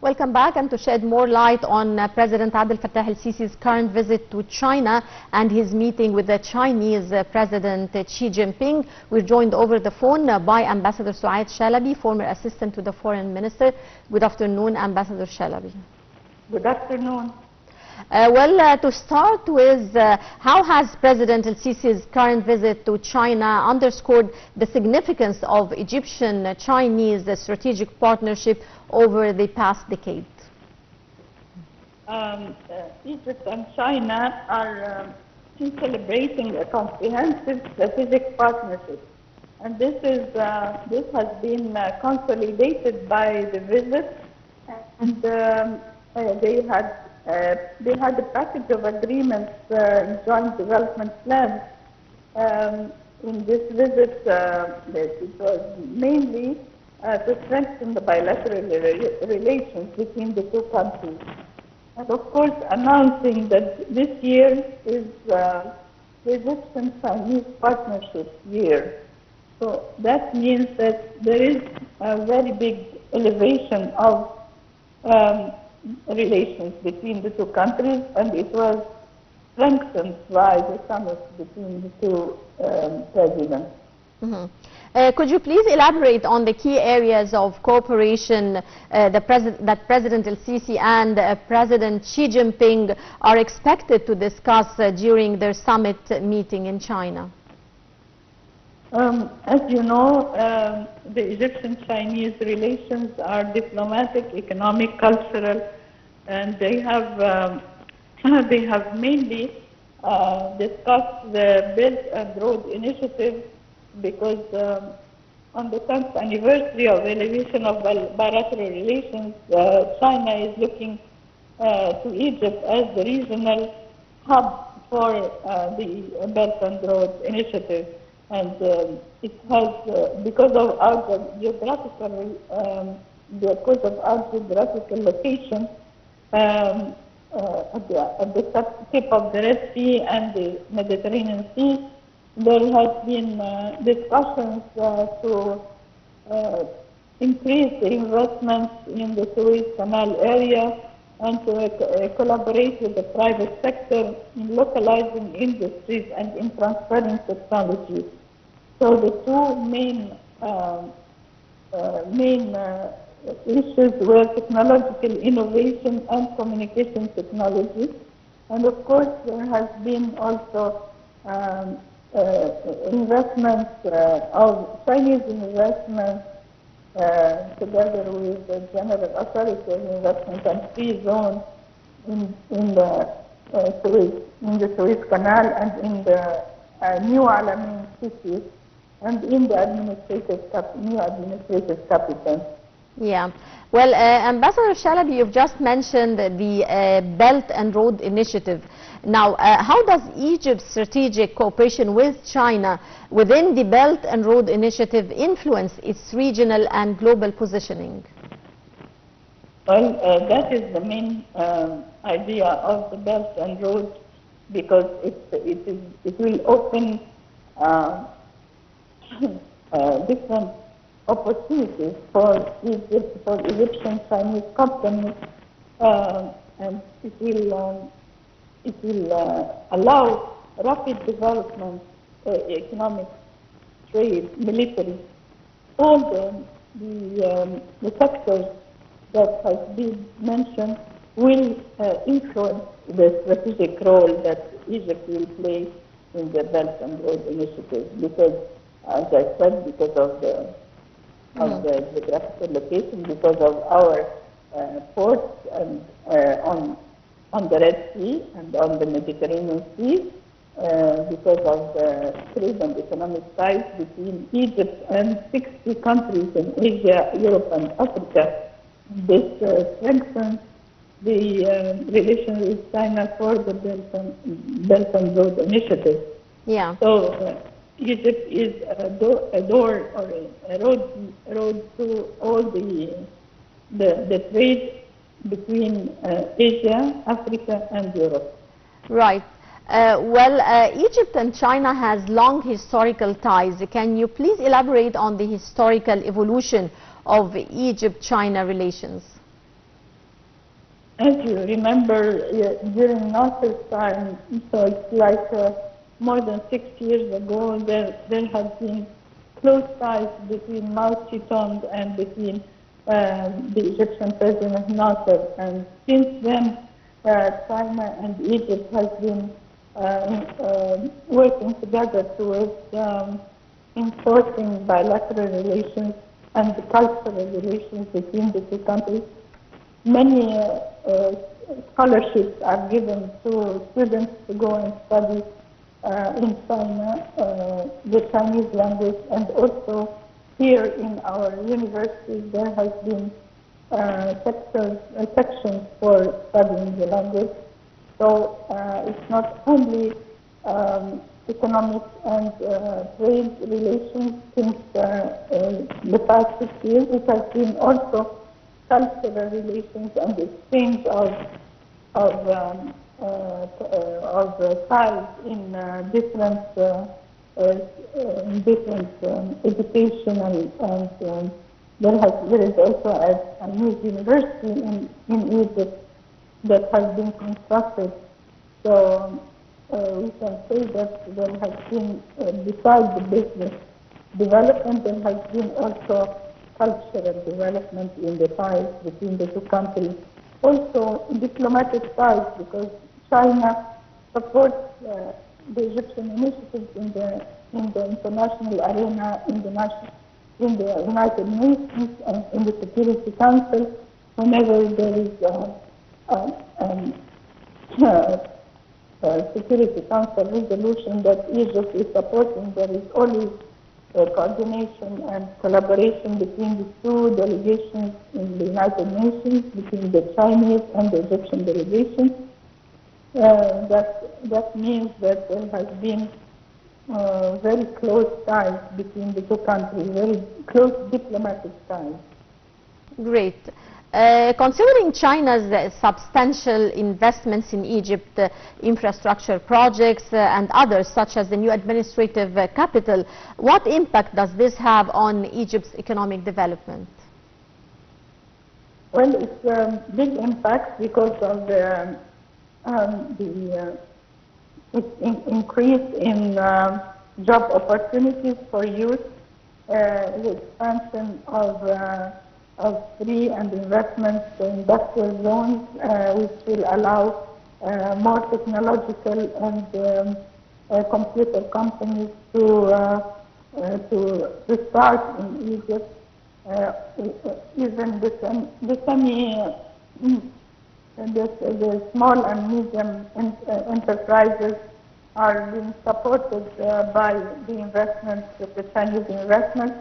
Welcome back, and to shed more light on President Abdel Fattah el-Sisi's current visit to China and his meeting with the Chinese President Xi Jinping, we're joined over the phone by Ambassador Soad Shalaby, former assistant to the Foreign Minister. Good afternoon, Ambassador Shalaby. Good afternoon. To start with, how has President el-Sisi's current visit to China underscored the significance of Egyptian-Chinese strategic partnership over the past decade? Egypt and China are celebrating a comprehensive strategic partnership, and this has been consolidated by the visit, and they had a package of agreements, joint development plans. In this visit, it was mainly to strengthen the bilateral relations between the two countries. And of course, announcing that this year is the Egyptian-Chinese partnership year. So that means that there is a very big elevation of relations between the two countries, and it was strengthened by the summit between the two presidents. Mm-hmm. Could you please elaborate on the key areas of cooperation that President el-Sisi and President Xi Jinping are expected to discuss during their summit meeting in China? As you know, the Egyptian-Chinese relations are diplomatic, economic, cultural, and they have mainly discussed the Belt and Road Initiative, because on the 10th anniversary of elevation of bilateral relations, China is looking to Egypt as the regional hub for the Belt and Road Initiative. And it has, because of our geographical location at the tip of the Red Sea and the Mediterranean Sea, there has been discussions to increase the investments in the Suez Canal area and to collaborate with the private sector in localizing industries and in transferring technologies. So the two main issues were technological innovation and communication technology. And of course, there has been also investments of Chinese investments together with the General Authority of Investment and Free Zone in the Suez Canal and in the New Alamein cities and in the new administrative capital. Yeah. Well, Ambassador Shalaby, you've just mentioned the Belt and Road Initiative. Now, how does Egypt's strategic cooperation with China within the Belt and Road Initiative influence its regional and global positioning? Well, that is the main idea of the Belt and Road, because it will open different opportunities for Egyptian-Chinese companies, and it will allow rapid development, economic, trade, military. All the sectors that have been mentioned will influence the strategic role that Egypt will play in the Belt and Road Initiative, because, as I said, because of the geographical location, because of our ports and on the Red Sea and on the Mediterranean Sea, because of the trade and economic ties between Egypt and 60 countries in Asia, Europe, and Africa. This strengthens the relation with China for the Belt and Road Initiative. Yeah. So Egypt is a door or a road to all the trade between Asia, Africa, and Europe. Right. Egypt and China has long historical ties. Can you please elaborate on the historical evolution of Egypt-China relations? as you remember, during Nasser's time, so it's like more than 6 years ago, there have been close ties between Mao Zedong and between the Egyptian President Nasser. And since then, China and Egypt has been working together towards enforcing bilateral relations and the cultural relations between the two countries. Many scholarships are given to students to go and study in China the Chinese language, and also here in our university there has been sections for studying the language. So it's not only economic and trade relations since the past 6 years, it has been also cultural relations and exchange of styles in different educational, and there is also a new university in Egypt that has been constructed. So we can say that there has been, besides the business development, there has been also cultural development in the ties between the two countries. Also diplomatic ties, because China supports the Egyptian initiatives in the international arena, in the United Nations and in the Security Council. Whenever there is a Security Council resolution that Egypt is supporting, there is always coordination and collaboration between the two delegations in the United Nations, between the Chinese and the Egyptian delegation. That means that there has been very close ties between the two countries, very close diplomatic ties. Great. Considering China's substantial investments in Egypt, infrastructure projects and others such as the new administrative capital, what impact does this have on Egypt's economic development? Well, it's a big impact because of the increase in job opportunities for youth, the expansion of free and investment industrial zones, which will allow more technological and computer companies to start in Egypt. Even the small and medium enterprises are being supported by the investments, the Chinese investments.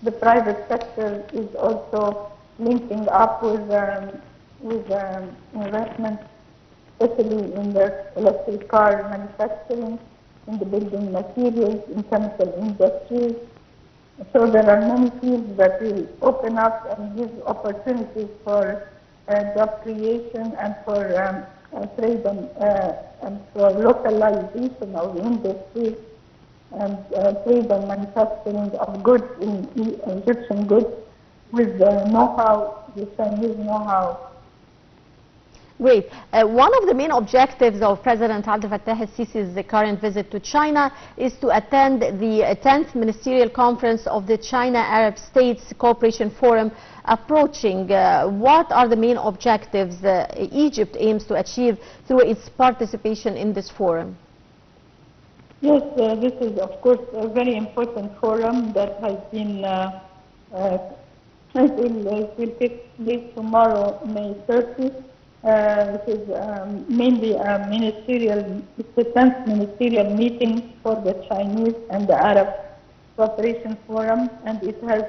The private sector is also linking up with investments, especially in the electric car manufacturing, in the building materials, in chemical industries. So there are many fields that will open up and give opportunities for job creation and for trade and for localization of industry and trade and manufacturing of goods in Egyptian goods with the know-how, the Chinese know-how. Great. One of the main objectives of President Abdel Fattah el-Sisi's current visit to China is to attend the 10th Ministerial Conference of the China-Arab States Cooperation Forum approaching. What are the main objectives Egypt aims to achieve through its participation in this forum? Yes, this is of course a very important forum that has been, it will take place tomorrow, May 30th. It is mainly a ministerial, it's the 10th ministerial meeting for the Chinese and the Arab Cooperation Forum, and it has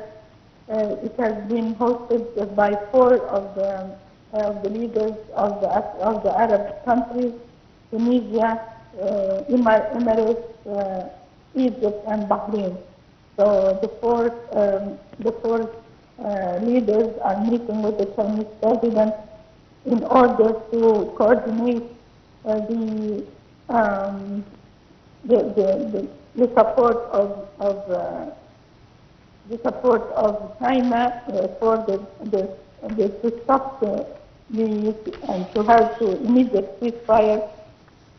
been hosted by 4 of the leaders of the Arab countries: Tunisia, Emirates, Egypt, and Bahrain. So the four leaders are meeting with the Chinese president in order to coordinate the support of China for to stop and to have to immediate ceasefire,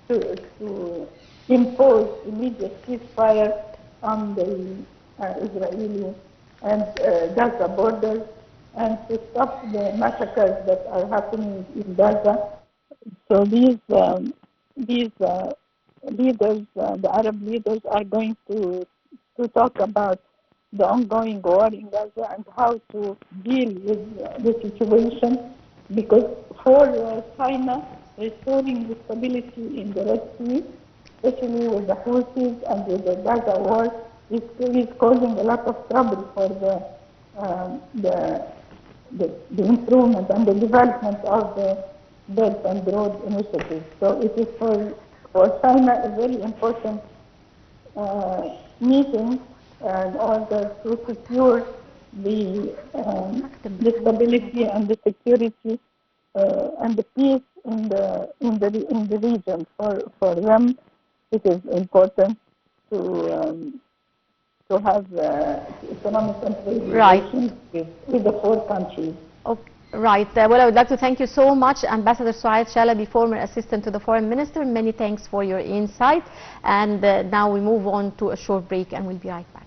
to impose immediate ceasefire on the Israeli and Gaza borders, and to stop the massacres that are happening in Gaza. So these leaders, the Arab leaders, are going to talk about the ongoing war in Gaza and how to deal with the situation, because for China, restoring the stability in the Red Sea, especially with the Houthis and with the Gaza war, is causing a lot of trouble for the improvement and the development of the Belt and Road Initiative. So it is for China a very important meeting in order to secure the stability and the security and the peace in the region. For them, it is important to have economic and trade relations with the four countries. Okay. Right. Well, I would like to thank you so much, Ambassador Soad Shalaby, former assistant to the foreign minister. Many thanks for your insight. And now we move on to a short break and we'll be right back.